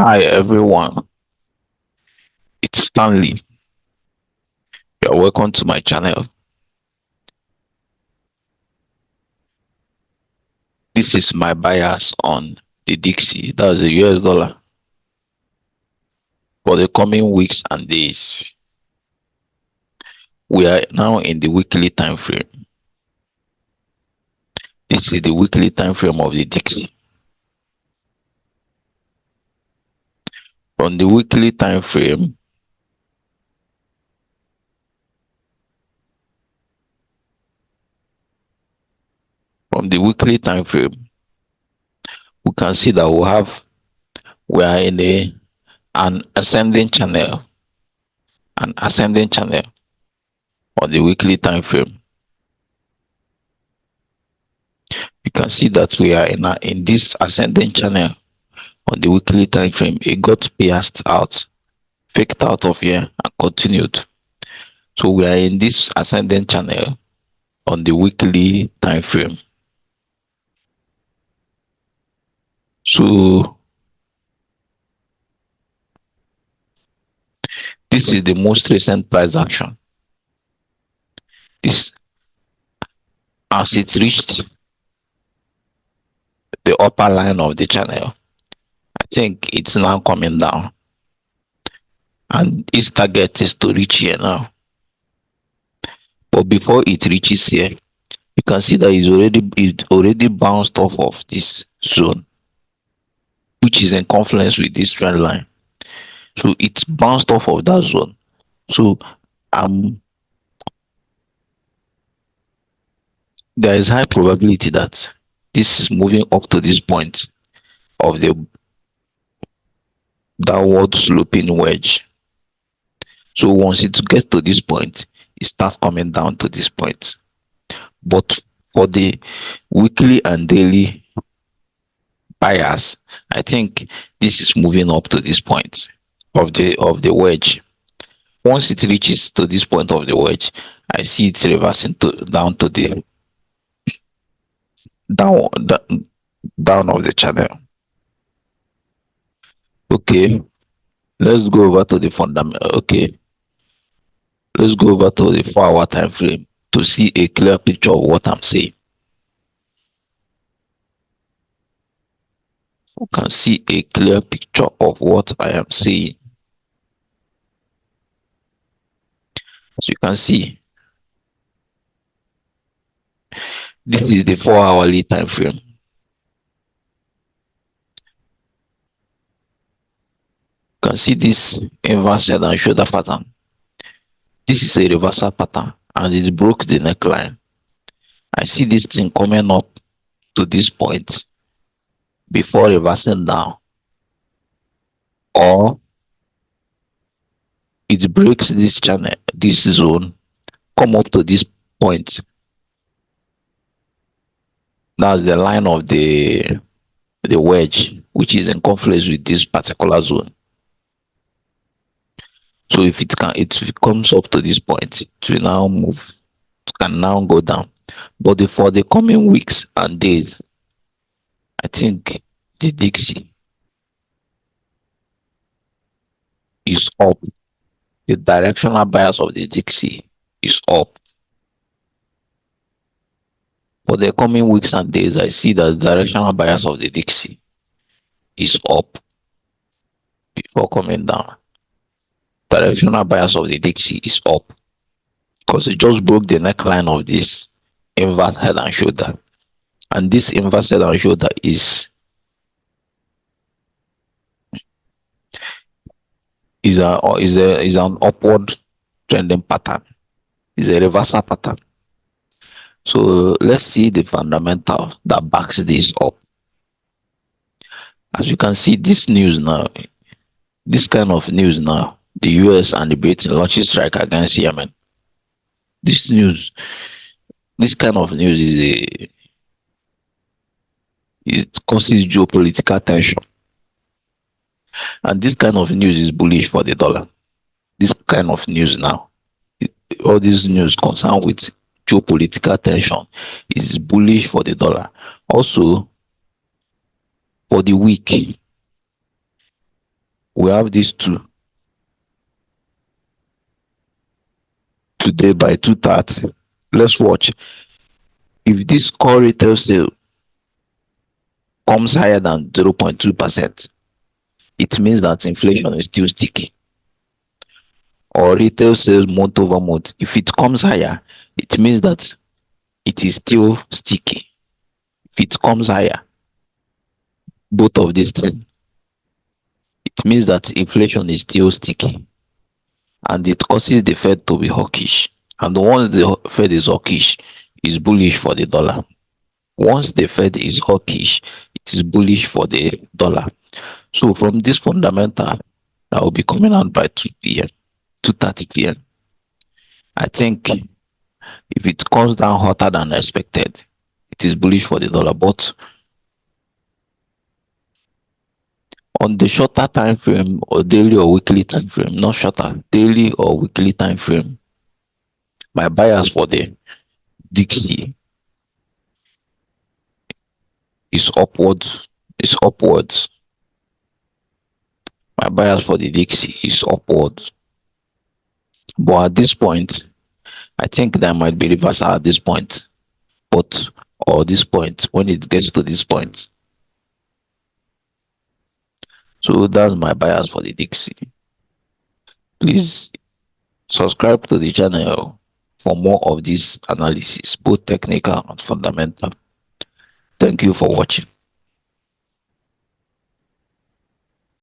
Hi everyone, it's Stanley. You're welcome to my channel. This is my bias on the Dixie, that's the US dollar, for the coming weeks and days. We are now in the weekly time frame. This is the weekly time frame of the Dixie. From the weekly time frame, from the weekly time frame, we can see that we are in an ascending channel, on the weekly time frame. You can see that we are in this ascending channel on the weekly time frame. It got pierced out, faked out of here, and continued. So we are in this ascending channel on the weekly time frame. So this is the most recent price action. This, as it reached the upper line of the channel, I think it's now coming down, and its target is to reach here now. But before it reaches here, you can see that it already bounced off of this zone, which is in confluence with this trend line. So it's bounced off of that zone. So there is high probability that this is moving up to this point of the downward sloping wedge. So once it gets to this point, it starts coming down to this point. But for the weekly and daily bias, I think this is moving up to this point of the wedge. Once it reaches to this point of the wedge, I see it reversing down to the down down of the channel. Okay, let's go over to the fundamental. Okay, let's go over to the 4-hour time frame to see a clear picture of what I'm saying. You can see a clear picture of what I am saying. So you can see this is the 4-hourly time frame. You can see this inverse head and shoulder pattern. This is a reversal pattern, and it broke the neckline. I see this thing coming up to this point before reversing down, or it breaks this channel, this zone, come up to this point. That's the line of the wedge, which is in confluence with this particular zone. So if it comes up to this point, it will now move, it can now go down. But for the coming weeks and days, I think the Dixie is up. The directional bias of the Dixie is up. For the coming weeks and days, I see that the directional bias of the Dixie is up before coming down. Directional bias of the Dixie is up because it just broke the neckline of this inverse head and shoulder, and this inverse head and shoulder is an upward trending pattern. Is a reversal pattern. So let's see the fundamental that backs this up. As you can see, this news now, this kind of news now, the US and the Britain launching strike against Yemen. This kind of news it causes geopolitical tension, and this kind of news is bullish for the dollar. This kind of news now, all this news concerned with geopolitical tension is bullish for the dollar. Also, for the week, we have these two today by 2:30. Let's watch. If this core retail sale comes higher than 0.2%, it means that inflation is still sticky. Or retail sales month over month, if it comes higher, it means that it is still sticky. If it comes higher, both of these things, it means that inflation is still sticky and it causes the Fed to be hawkish. And once the Fed is hawkish, it's bullish for the dollar. Once the Fed is hawkish, it is bullish for the dollar. So from this fundamental that will be coming out by 2 p.m., 2:30 p.m., I think if it comes down hotter than expected, it is bullish for the dollar. But on the shorter time frame or daily or weekly time frame, not shorter, daily or weekly time frame, my bias for the Dixie is upwards. Is upwards. My bias for the Dixie is upwards. But at this point, I think there might be reversal at this point. But or this point, when it gets to this point. So that's my bias for the Dixie. Please subscribe to the channel for more of this analysis, both technical and fundamental. Thank you for watching.